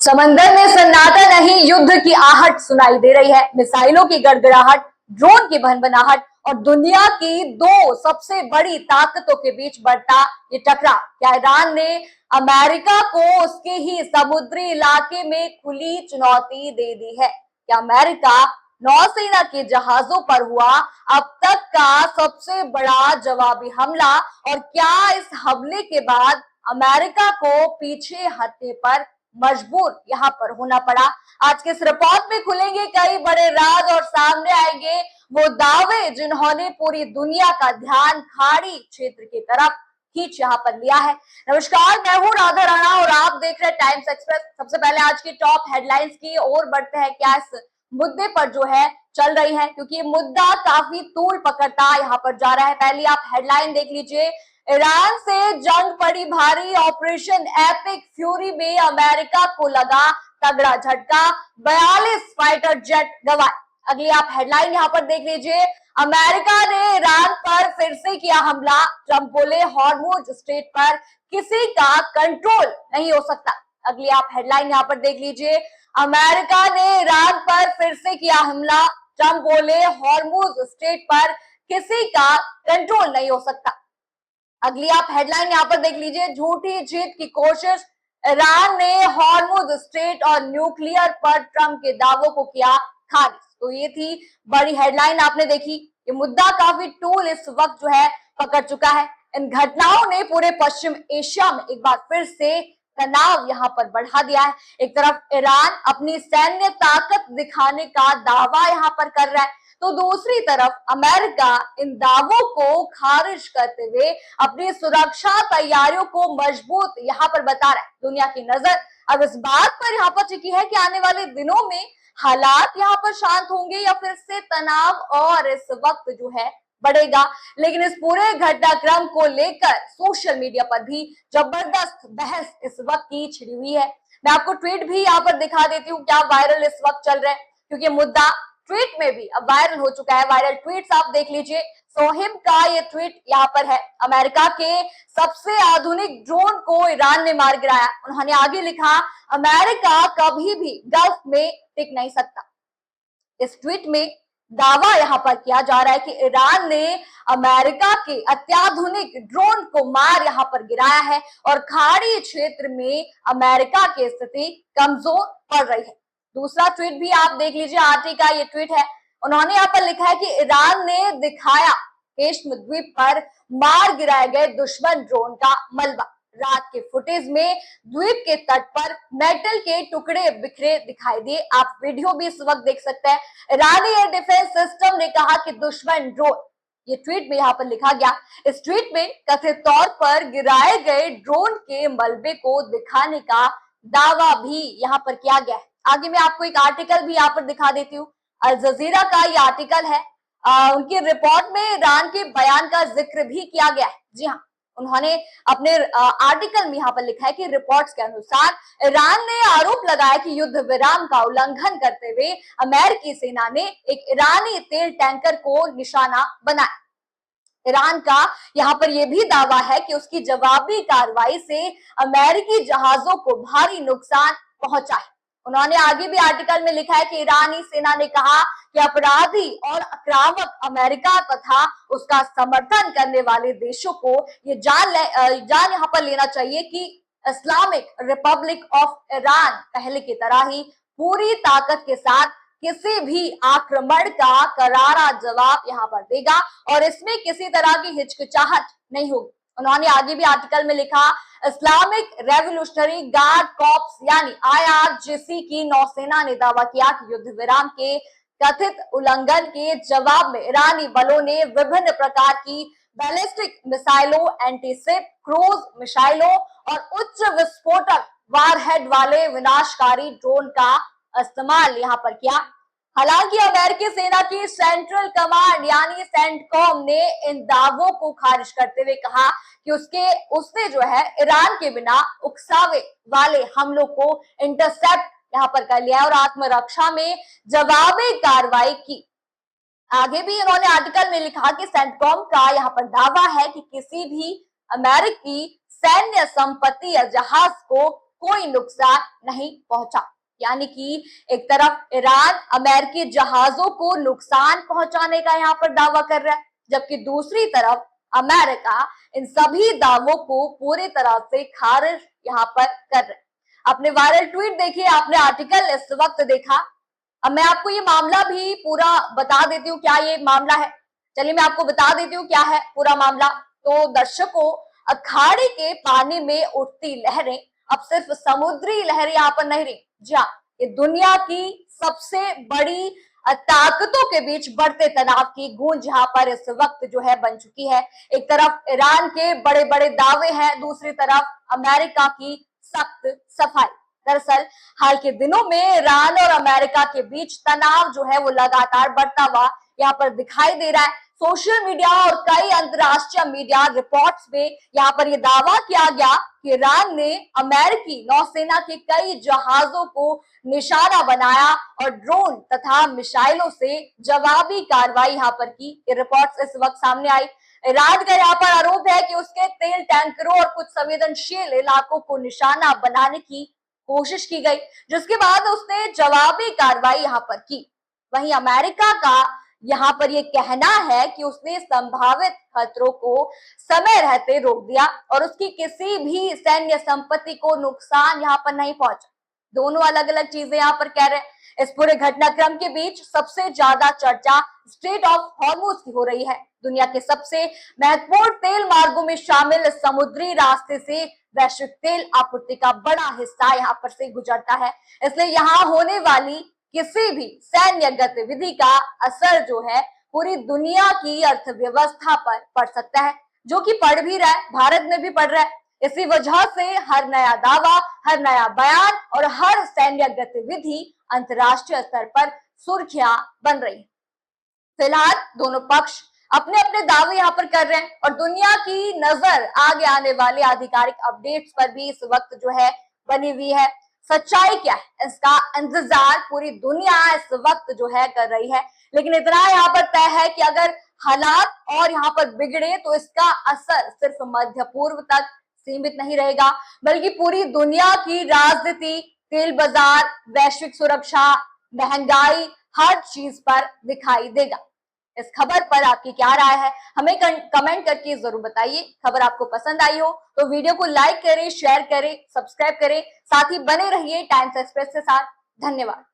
समंदर में सन्नाटा नहीं, युद्ध की आहट सुनाई दे रही है। मिसाइलों की गड़गड़ाहट, ड्रोन की भनभनाहट और दुनिया की दो सबसे बड़ी ताकतों के बीच बढ़ता ये टकराव। क्या ईरान ने अमेरिका को उसके ही समुद्री इलाके में खुली चुनौती दे दी है? क्या अमेरिका नौसेना के जहाजों पर हुआ अब तक का सबसे बड़ा जवाबी हमला? और क्या इस हमले के बाद अमेरिका को पीछे हटने पर मजबूर यहाँ पर होना पड़ा? आज के इस रिपोर्ट में खुलेंगे कई बड़े राज और सामने आएंगे वो दावे जिन्होंने पूरी दुनिया का ध्यान खाड़ी क्षेत्र की तरफ खींच यहाँ पर लिया है। नमस्कार, मैं हूँ राधा राणा और आप देख रहे हैं टाइम्स एक्सप्रेस। सबसे पहले आज की टॉप हेडलाइंस की ओर बढ़ते हैं। क्या इस मुद्दे पर जो है चल रही है, क्योंकि ये मुद्दा काफी तूल पकड़ता यहाँ पर जा रहा है। पहली आप हेडलाइन देख लीजिए। ईरान से जंग पड़ी भारी, ऑपरेशन एपिक फ्यूरी में अमेरिका को लगा तगड़ा झटका, 42 फाइटर जेट गंवाए। अगली आप हेडलाइन यहाँ पर देख लीजिए। अमेरिका ने ईरान पर फिर से किया हमला, ट्रंप बोले हॉर्मुज स्ट्रेट पर किसी का कंट्रोल नहीं हो सकता। अगली आप हेडलाइन यहाँ पर देख लीजिए। अमेरिका ने ईरान पर फिर से किया हमला, ट्रंप बोले हॉर्मुज स्ट्रेट पर किसी का कंट्रोल नहीं हो सकता। अगली आप हेडलाइन यहाँ पर देख लीजिए। झूठी जीत की कोशिश, ईरान ने हॉर्मुज स्ट्रेट और न्यूक्लियर पर ट्रंप के दावों को किया खारिज। तो ये थी बड़ी हेडलाइन, आपने देखी। ये मुद्दा काफी टूल इस वक्त जो है पकड़ चुका है। इन घटनाओं ने पूरे पश्चिम एशिया में एक बार फिर से तनाव यहाँ पर बढ़ा दिया है। एक तरफ ईरान अपनी सैन्य ताकत दिखाने का दावा यहाँ पर कर रहा है, तो दूसरी तरफ अमेरिका इन दावों को खारिज करते हुए अपनी सुरक्षा तैयारियों को मजबूत यहाँ पर बता रहा है। दुनिया की नजर अब इस बात पर यहाँ पर टिकी है कि आने वाले दिनों में हालात यहाँ पर शांत होंगे या फिर से तनाव और इस वक्त जो है बढ़ेगा। लेकिन इस पूरे घटनाक्रम को लेकर सोशल मीडिया पर भी जबरदस्त बहस इस वक्त की छिड़ी हुई है। मैं आपको ट्वीट भी यहाँ पर दिखा देती हूँ क्या वायरल इस वक्त चल रहे हैं, क्योंकि मुद्दा ट्वीट में भी अब वायरल हो चुका है। वायरल ट्वीट्स आप देख लीजिए। सोहिम का ये ट्वीट यहाँ पर है। अमेरिका के सबसे आधुनिक ड्रोन को ईरान ने मार गिराया। उन्होंने आगे लिखा, अमेरिका कभी भी गल्फ में टिक नहीं सकता। इस ट्वीट में दावा यहाँ पर किया जा रहा है कि ईरान ने अमेरिका के अत्याधुनिक ड्रोन को मार यहाँ पर गिराया है और खाड़ी क्षेत्र में अमेरिका की स्थिति कमजोर पड़ रही है। दूसरा ट्वीट भी आप देख लीजिए। आरटी का ये ट्वीट है। उन्होंने यहाँ पर लिखा है कि ईरान ने दिखाया केश्म द्वीप पर मार गिराए गए दुश्मन ड्रोन का मलबा। रात के फुटेज में द्वीप के तट पर मेटल के टुकड़े बिखरे दिखाई दिए। आप वीडियो भी इस वक्त देख सकते हैं। ईरानी एयर डिफेंस सिस्टम ने कहा कि दुश्मन ड्रोन, ये ट्वीट में यहाँ पर लिखा गया। इस ट्वीट में कथित तौर पर गिराए गए ड्रोन के मलबे को दिखाने का दावा भी यहाँ पर किया गया है। आगे मैं आपको एक आर्टिकल भी यहाँ पर दिखा देती हूँ। अल जजीरा का ये आर्टिकल है। उनकी रिपोर्ट में ईरान के बयान का जिक्र भी किया गया है। जी हाँ, उन्होंने अपने आर्टिकल में यहाँ पर लिखा है कि रिपोर्ट्स के अनुसार ईरान ने आरोप लगाया कि युद्ध विराम का उल्लंघन करते हुए अमेरिकी सेना ने एक ईरानी तेल टैंकर को निशाना बनाया। ईरान का यहाँ पर यह भी दावा है कि उसकी जवाबी कार्रवाई से अमेरिकी जहाजों को भारी नुकसान पहुंचा है। उन्होंने आगे भी आर्टिकल में लिखा है कि ईरानी सेना ने कहा कि अपराधी और आक्रामक अमेरिका तथा उसका समर्थन करने वाले देशों को ये जान यहाँ पर लेना चाहिए कि इस्लामिक रिपब्लिक ऑफ ईरान पहले की तरह ही पूरी ताकत के साथ किसी भी आक्रमण का करारा जवाब यहाँ पर देगा और इसमें किसी तरह की हिचकिचाहट नहीं होगी। उन्होंने आगे भी आर्टिकल में लिखा, इस्लामिक रेवोल्यूशनरी गार्ड कॉर्प्स यानी IRGC की नौसेना ने दावा किया कि युद्ध विराम के कथित उल्लंघन के जवाब में ईरानी बलों ने विभिन्न प्रकार की बैलिस्टिक मिसाइलों, एंटीशिप क्रूज मिसाइलों और उच्च विस्फोटक वारहेड वाले विनाशकारी ड्रोन का इस्तेमाल यहाँ पर किया। हालांकि अमेरिकी सेना की सेंट्रल कमांड यानी सेंटकॉम ने इन दावों को खारिज करते हुए कहा कि उसने जो है ईरान के बिना उकसावे वाले हमलों को इंटरसेप्ट यहाँ पर कर लिया और आत्मरक्षा में जवाबी कार्रवाई की। आगे भी इन्होंने आर्टिकल में लिखा कि सेंटकॉम का यहाँ पर दावा है कि किसी भी अमेरिकी सैन्य संपत्ति या जहाज को कोई नुकसान नहीं पहुंचा। यानी कि एक तरफ ईरान अमेरिकी जहाजों को नुकसान पहुंचाने का यहाँ पर दावा कर रहा है, जबकि दूसरी तरफ अमेरिका इन सभी दावों को पूरी तरह से खारिज यहाँ पर कर रहा है। अपने वायरल ट्वीट देखिए, आपने आर्टिकल इस वक्त देखा। अब मैं आपको ये मामला भी पूरा बता देती हूँ क्या ये मामला है। चलिए मैं आपको बता देती हूँ क्या है पूरा मामला। तो दर्शकों, अखाड़े के पानी में उठती लहरें अब सिर्फ समुद्री लहरें यहाँ पर नहीं रही। जी हाँ, ये दुनिया की सबसे बड़ी ताकतों के बीच बढ़ते तनाव की गूंज यहाँ पर इस वक्त जो है बन चुकी है। एक तरफ ईरान के बड़े बड़े दावे हैं, दूसरी तरफ अमेरिका की सख्त सफाई। दरअसल हाल के दिनों में ईरान और अमेरिका के बीच तनाव जो है वो लगातार बढ़ता हुआ यहाँ पर दिखाई दे रहा है। सोशल मीडिया और कई अंतरराष्ट्रीय मीडिया रिपोर्ट्स में यहाँ पर यह दावा किया गया कि ईरान ने अमेरिकी नौसेना के कई जहाजों को निशाना बनाया और ड्रोन तथा मिसाइलों से जवाबी कार्रवाई यहाँ पर की। ये रिपोर्ट्स इस वक्त सामने आई। ईरान का यहाँ पर आरोप है कि उसके तेल टैंकरों और कुछ संवेदनशील इलाकों को निशाना बनाने की कोशिश की गई, जिसके बाद उसने जवाबी कार्रवाई यहाँ पर की। वहीं अमेरिका का यहाँ पर यह कहना है कि उसने संभावित खतरों को समय रहते रोक दिया और उसकी किसी भी सैन्य संपत्ति को नुकसान यहाँ पर नहीं पहुंचा। दोनों अलग अलग चीजें यहाँ पर कह रहे हैं। इस पूरे घटनाक्रम के बीच सबसे ज्यादा चर्चा स्ट्रेट ऑफ हॉर्मुज की हो रही है। दुनिया के सबसे महत्वपूर्ण तेल मार्गों में शामिल इस समुद्री रास्ते से वैश्विक तेल आपूर्ति का बड़ा हिस्सा यहाँ पर से गुजरता है। इसलिए यहाँ होने वाली किसी भी सैन्य गतिविधि का असर जो है पूरी दुनिया की अर्थव्यवस्था पर पड़ सकता है, जो कि पड़ भी रहा है, भारत में भी पड़ रहा है। इसी वजह से हर नया दावा, हर नया बयान और हर सैन्य गतिविधि अंतर्राष्ट्रीय स्तर पर सुर्खियां बन रही। फिलहाल दोनों पक्ष अपने अपने दावे यहाँ पर कर रहे हैं और दुनिया की नजर आगे आने वाले आधिकारिक अपडेट्स पर भी इस वक्त जो है बनी हुई है। सच्चाई क्या है इसका इंतजार पूरी दुनिया इस वक्त जो है कर रही है। लेकिन इतना यहाँ पर तय है कि अगर हालात और यहाँ पर बिगड़े तो इसका असर सिर्फ मध्य पूर्व तक सीमित नहीं रहेगा, बल्कि पूरी दुनिया की राजनीति, तेल बाजार, वैश्विक सुरक्षा, महंगाई, हर चीज पर दिखाई देगा। इस खबर पर आपकी क्या राय है, हमें कमेंट करके जरूर बताइए। खबर आपको पसंद आई हो तो वीडियो को लाइक करें, शेयर करें, सब्सक्राइब करें, साथ ही बने रहिए टाइम्स एक्सप्रेस के साथ। धन्यवाद।